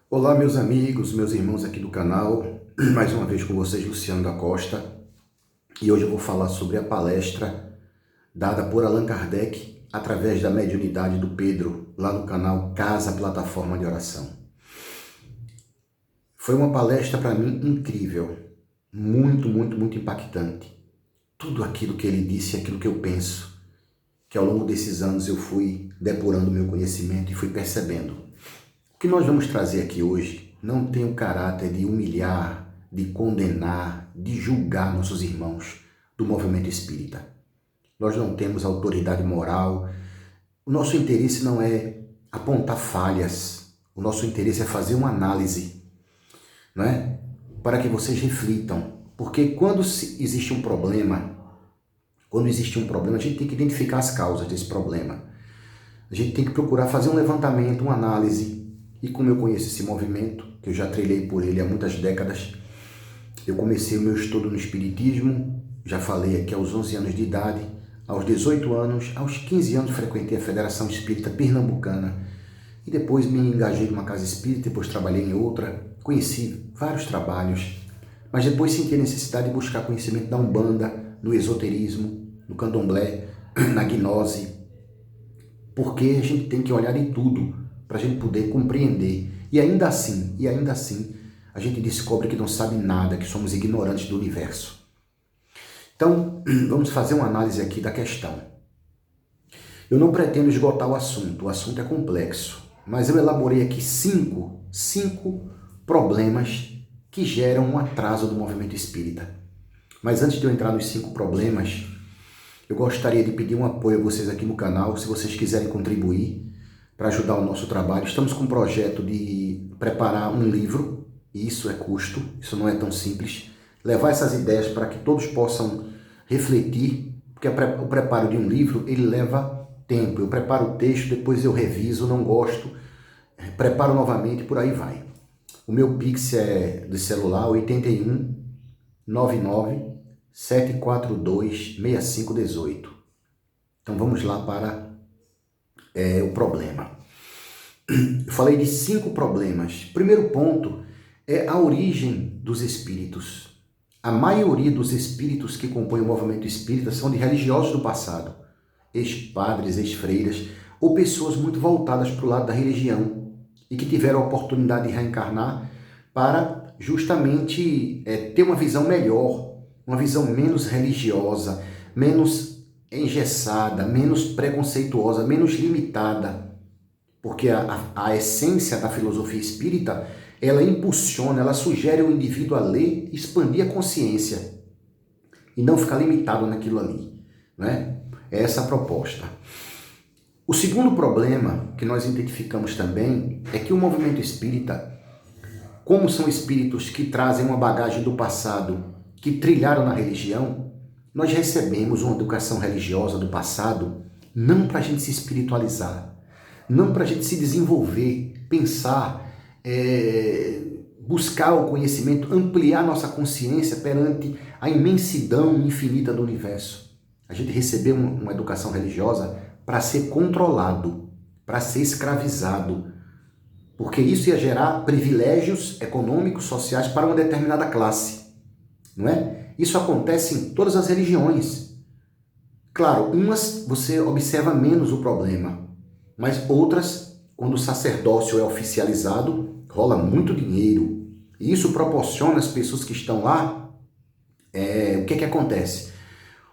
Olá, meus amigos, meus irmãos aqui do canal, mais uma vez com vocês, Luciano da Costa, e hoje eu vou falar sobre a palestra dada por Allan Kardec através da mediunidade do Pedro, lá no canal Casa Plataforma de Oração. Foi uma palestra para mim incrível, muito impactante. Tudo aquilo que ele disse, aquilo que eu penso, que ao longo desses anos eu fui depurando meu conhecimento e fui percebendo. O que nós vamos trazer aqui hoje não tem o caráter de humilhar, de condenar, de julgar nossos irmãos do movimento espírita. Nós não temos autoridade moral. O nosso interesse não é apontar falhas. O nosso interesse é fazer uma análise, não é? Para que vocês reflitam. Porque quando existe um problema, a gente tem que identificar as causas desse problema. A gente tem que procurar fazer um levantamento, uma análise. E como eu conheço esse movimento, que eu já trilhei por ele há muitas décadas, eu comecei o meu estudo no Espiritismo, já falei aqui aos 11 anos de idade, aos 18 anos, aos 15 anos frequentei a Federação Espírita Pernambucana e depois me engajei numa casa espírita, depois trabalhei em outra, conheci vários trabalhos, mas depois senti a necessidade de buscar conhecimento da Umbanda, no esoterismo, no candomblé, na gnose, porque a gente tem que olhar em tudo, para a gente poder compreender. E ainda assim, a gente descobre que não sabe nada, que somos ignorantes do universo. Então, vamos fazer uma análise aqui da questão. Eu não pretendo esgotar o assunto é complexo, mas eu elaborei aqui cinco problemas que geram um atraso do movimento espírita. Mas antes de eu entrar nos 5 problemas, eu gostaria de pedir um apoio a vocês aqui no canal, se vocês quiserem contribuir para ajudar o nosso trabalho. Estamos com um projeto de preparar um livro, e isso é custo, isso não é tão simples. Levar essas ideias para que todos possam refletir, porque o preparo de um livro, ele leva tempo. Eu preparo o texto, depois eu reviso, não gosto, preparo novamente, por aí vai. O meu Pix é de celular, 81 99 742 6518. Então vamos lá para o problema. Eu falei de 5 problemas. Primeiro ponto é a origem dos espíritos. A maioria dos espíritos que compõem o movimento espírita são de religiosos do passado, ex-padres, ex-freiras, ou pessoas muito voltadas para o lado da religião e que tiveram a oportunidade de reencarnar para justamente ter uma visão melhor, uma visão menos religiosa, menos engessada, menos preconceituosa, menos limitada, porque a essência da filosofia espírita, ela impulsiona, ela sugere o indivíduo a ler e expandir a consciência e não ficar limitado naquilo ali, né? É essa a proposta. O segundo problema que nós identificamos também é que o movimento espírita, como são espíritos que trazem uma bagagem do passado, que trilharam na religião, nós recebemos uma educação religiosa do passado não para a gente se espiritualizar, não para a gente se desenvolver, pensar, buscar o conhecimento, ampliar nossa consciência perante a imensidão infinita do universo. A gente recebeu uma educação religiosa para ser controlado, para ser escravizado, porque isso ia gerar privilégios econômicos, sociais para uma determinada classe, não é? Isso acontece em todas as religiões. Claro, umas você observa menos o problema, mas outras, quando o sacerdócio é oficializado, rola muito dinheiro. E isso proporciona às pessoas que estão lá, o que acontece?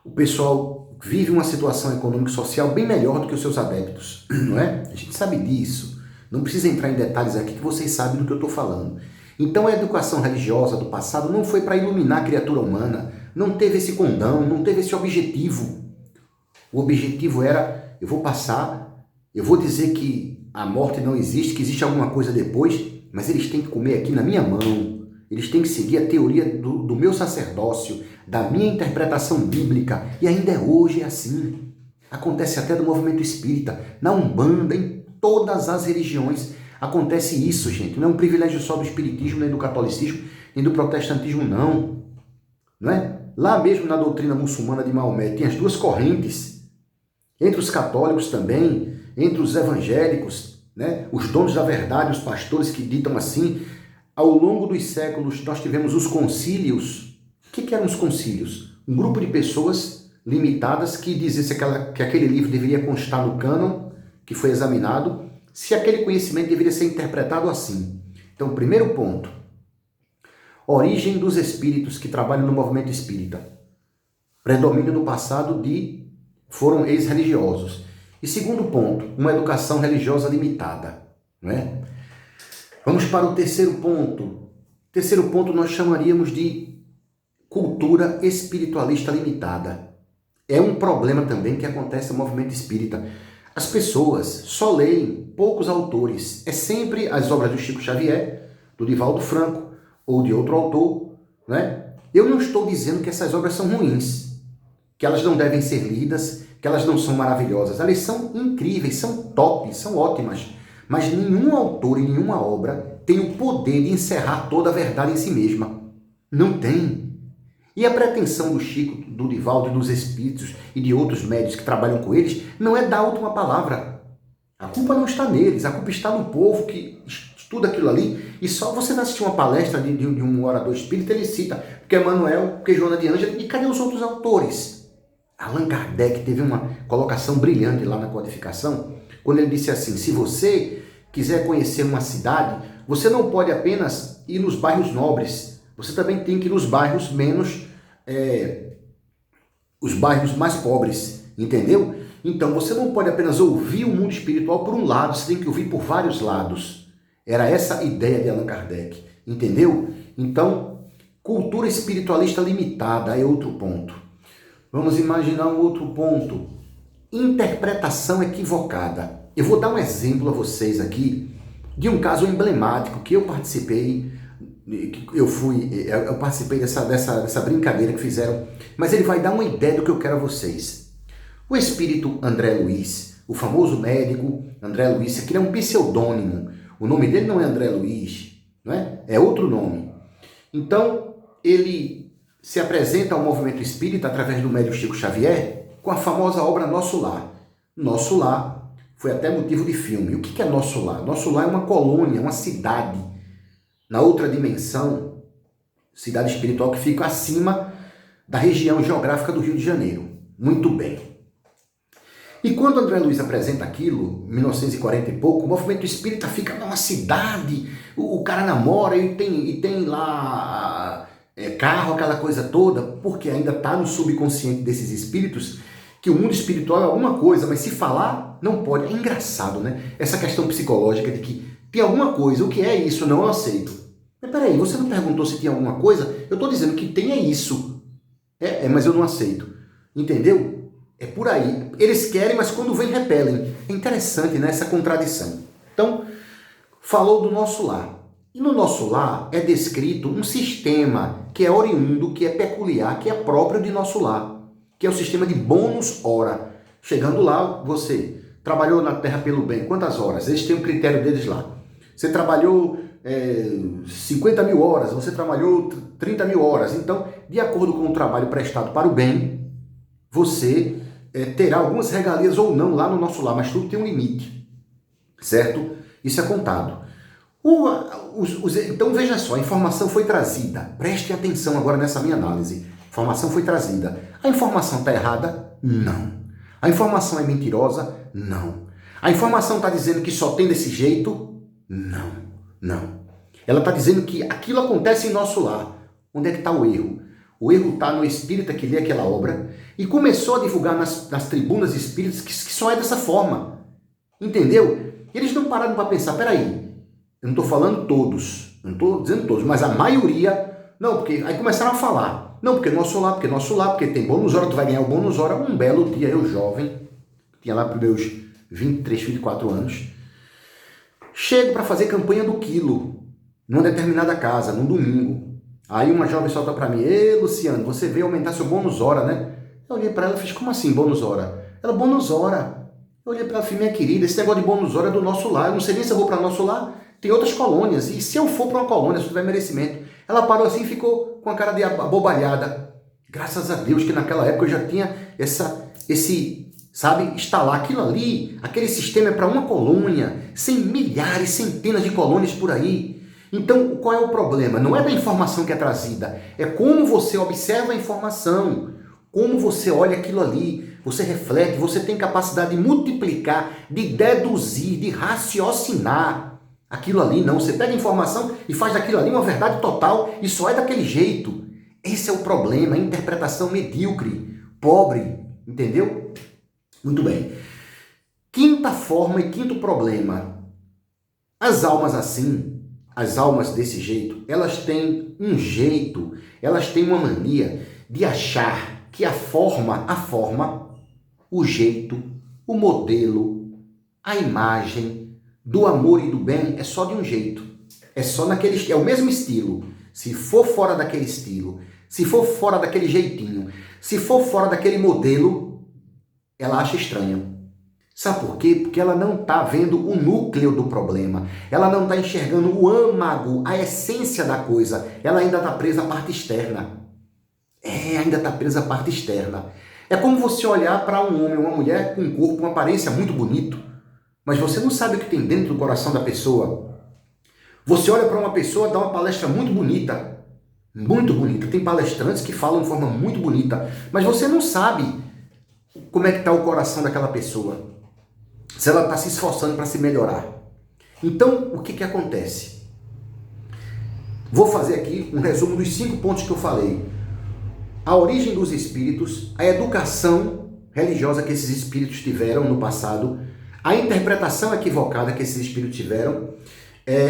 O pessoal vive uma situação econômico-social bem melhor do que os seus adeptos, não é? A gente sabe disso. Não precisa entrar em detalhes aqui que vocês sabem do que eu estou falando. Então a educação religiosa do passado não foi para iluminar a criatura humana, não teve esse condão, não teve esse objetivo. O objetivo era, eu vou dizer que a morte não existe, que existe alguma coisa depois, mas eles têm que comer aqui na minha mão, eles têm que seguir a teoria do meu sacerdócio, da minha interpretação bíblica, e ainda hoje é assim. Acontece até do movimento espírita, na Umbanda, em todas as religiões. Acontece isso, gente. Não é um privilégio só do espiritismo, nem do catolicismo, nem do protestantismo, não. Não é? Lá mesmo na doutrina muçulmana de Maomé tem as duas correntes. Entre os católicos também, entre os evangélicos, né? Os donos da verdade, os pastores que ditam assim. Ao longo dos séculos, nós tivemos os concílios. O que eram os concílios? Um grupo de pessoas limitadas que dizia que aquele livro deveria constar no cânon, que foi examinado, se aquele conhecimento deveria ser interpretado assim. Então, primeiro ponto, origem dos espíritos que trabalham no movimento espírita. Predomínio no passado foram ex-religiosos. E segundo ponto, uma educação religiosa limitada, não é? Vamos para o terceiro ponto. Terceiro ponto nós chamaríamos de cultura espiritualista limitada. É um problema também que acontece no movimento espírita. As pessoas só leem poucos autores. É sempre as obras do Chico Xavier, do Divaldo Franco ou de outro autor, né? Eu não estou dizendo que essas obras são ruins, que elas não devem ser lidas, que elas não são maravilhosas. Elas são incríveis, são top, são ótimas. Mas nenhum autor e nenhuma obra tem o poder de encerrar toda a verdade em si mesma. Não tem. E a pretensão do Chico, do Divaldo, dos espíritos e de outros médios que trabalham com eles não é dar a última palavra. A culpa não está neles, a culpa está no povo que estuda aquilo ali e só você vai assistir uma palestra de um orador espírita, ele cita porque Emmanuel, porque Joana de Ângela, e cadê os outros autores? Allan Kardec teve uma colocação brilhante lá na codificação, quando ele disse assim, se você quiser conhecer uma cidade, você não pode apenas ir nos bairros nobres, você também tem que ir nos bairros os bairros mais pobres, entendeu? Então você não pode apenas ouvir o mundo espiritual por um lado, você tem que ouvir por vários lados. Era essa a ideia de Allan Kardec, entendeu? Então, cultura espiritualista limitada é outro ponto. Vamos imaginar um outro ponto. Interpretação equivocada. Eu vou dar um exemplo a vocês aqui de um caso emblemático que eu participei. Eu participei dessa brincadeira que fizeram, mas ele vai dar uma ideia do que eu quero a vocês. O espírito André Luiz, o famoso médico André Luiz, que é um pseudônimo. O nome dele não é André Luiz, não é? É outro nome. Então, ele se apresenta ao movimento espírita através do médium Chico Xavier com a famosa obra Nosso Lar. Nosso Lar foi até motivo de filme. O que é Nosso Lar? Nosso Lar é uma colônia, uma cidade, na outra dimensão, cidade espiritual que fica acima da região geográfica do Rio de Janeiro. Muito bem. E quando André Luiz apresenta aquilo, em 1940 e pouco, o movimento espírita fica numa cidade, o cara namora e tem lá carro, aquela coisa toda, porque ainda está no subconsciente desses espíritos que o mundo espiritual é alguma coisa, mas se falar, não pode. É engraçado, né? Essa questão psicológica de que tem alguma coisa, o que é isso? Não, eu aceito. Mas peraí, você não perguntou se tem alguma coisa? Eu estou dizendo que tem é isso. Mas eu não aceito. Entendeu? É por aí. Eles querem, mas quando vem, repelem. É interessante, né? Essa contradição. Então, falou do Nosso Lar. E no Nosso Lar é descrito um sistema que é oriundo, que é peculiar, que é próprio de Nosso Lar, que é o sistema de bônus hora. Chegando lá, você trabalhou na Terra pelo bem. Quantas horas? Eles têm um critério deles lá. Você trabalhou 50 mil horas, você trabalhou 30 mil horas. Então, de acordo com o trabalho prestado para o bem, você terá algumas regalias ou não lá no Nosso Lar, mas tudo tem um limite, certo? Isso é contado. Então veja só, a informação foi trazida. Preste atenção agora nessa minha análise. A informação foi trazida. A informação está errada? Não. A informação é mentirosa? Não. A informação está dizendo que só tem desse jeito? Não. Não. Ela está dizendo que aquilo acontece em Nosso Lar. Onde é que está o erro? O erro está no espírita que lê aquela obra e começou a divulgar nas tribunas espíritas que só é dessa forma. Entendeu? Eles não pararam para pensar, peraí, eu não estou falando todos, não estou dizendo todos, mas a maioria, não, porque aí começaram a falar, não, porque Nosso Lar, porque tem bônus hora, tu vai ganhar o bônus hora. Um belo dia, eu jovem, tinha lá para meus 23, 24 anos, chego para fazer campanha do quilo, numa determinada casa, num domingo. Aí uma jovem solta para mim, ei, Luciano, você veio aumentar seu bônus hora, né? Eu olhei para ela e fiz, como assim bônus hora? Ela, bônus hora. Eu olhei para ela e falei, minha querida, esse negócio de bônus hora é do Nosso Lar. Eu não sei nem se eu vou para Nosso Lar. Tem outras colônias. E se eu for para uma colônia, se tiver merecimento. Ela parou assim e ficou com a cara de abobalhada. Graças a Deus que naquela época eu já tinha esse sabe, instalar aquilo ali. Aquele sistema é para uma colônia, sem milhares, centenas de colônias por aí. Então, qual é o problema? Não é da informação que é trazida, é como você observa a informação, como você olha aquilo ali, você reflete, você tem capacidade de multiplicar, de deduzir, de raciocinar aquilo ali. Não, você pega a informação e faz daquilo ali uma verdade total e só é daquele jeito. Esse é o problema, a interpretação medíocre, pobre, entendeu? Muito bem. Quinta forma e quinto problema. As almas assim, as almas desse jeito, elas têm um jeito, elas têm uma mania de achar que a forma, o jeito, o modelo, a imagem do amor e do bem é só de um jeito. É só naquele, é o mesmo estilo. Se for fora daquele estilo, se for fora daquele jeitinho, se for fora daquele modelo, ela acha estranho. Sabe por quê? Porque ela não está vendo o núcleo do problema. Ela não está enxergando o âmago, a essência da coisa. Ela ainda está presa à parte externa. Ainda está presa à parte externa. É como você olhar para um homem ou uma mulher com um corpo, uma aparência muito bonito, mas você não sabe o que tem dentro do coração da pessoa. Você olha para uma pessoa, dá uma palestra muito bonita. Muito bonita. Tem palestrantes que falam de forma muito bonita, mas você não sabe como é que está o coração daquela pessoa. Se ela está se esforçando para se melhorar. Então, o que acontece? Vou fazer aqui um resumo dos 5 pontos que eu falei. A origem dos espíritos, a educação religiosa que esses espíritos tiveram no passado, a interpretação equivocada que esses espíritos tiveram,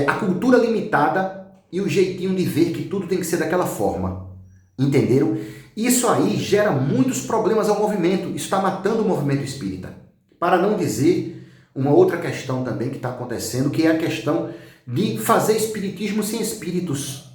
a cultura limitada e o jeitinho de ver que tudo tem que ser daquela forma. Entenderam? Isso aí gera muitos problemas ao movimento. Isso está matando o movimento espírita. Para não dizer uma outra questão também que está acontecendo, que é a questão de fazer espiritismo sem espíritos.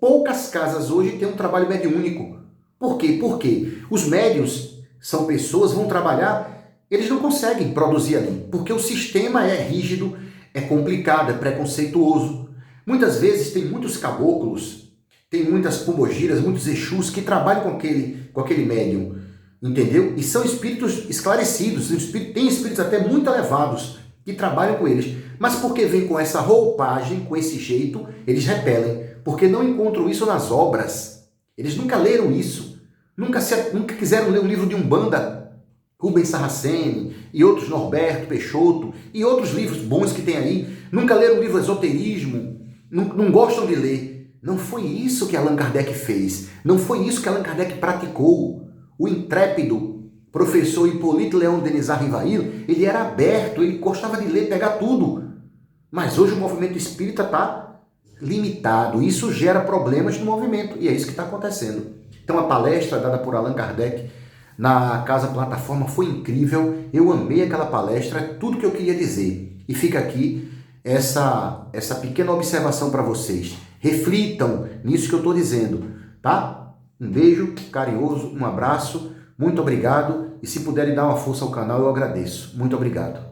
Poucas casas hoje têm um trabalho mediúnico. Por quê? Porque os médiuns são pessoas, vão trabalhar, eles não conseguem produzir ali, porque o sistema é rígido, é complicado, é preconceituoso. Muitas vezes tem muitos caboclos, tem muitas pombogiras, muitos exus que trabalham com aquele médium, entendeu? E são espíritos esclarecidos, tem espíritos até muito elevados que trabalham com eles, mas porque vem com essa roupagem, com esse jeito, eles repelem. Porque não encontram isso nas obras. Eles nunca leram isso. Nunca quiseram ler um livro de Umbanda, Rubens Saraceni e outros, Norberto Peixoto e outros livros bons que tem aí. Nunca leram o livro Esoterismo. Não gostam de ler. Não foi isso que Allan Kardec fez. Não foi isso que Allan Kardec praticou. O intrépido professor Hipólito Leão Denizar Rivail, ele era aberto, ele gostava de ler, pegar tudo. Mas hoje o movimento espírita está limitado. Isso gera problemas no movimento e é isso que está acontecendo. Então a palestra dada por Allan Kardec na Casa Plataforma foi incrível. Eu amei aquela palestra, é tudo que eu queria dizer. E fica aqui essa pequena observação para vocês. Reflitam nisso que eu estou dizendo, tá? Um beijo carinhoso, um abraço, muito obrigado. E se puderem dar uma força ao canal, eu agradeço. Muito obrigado.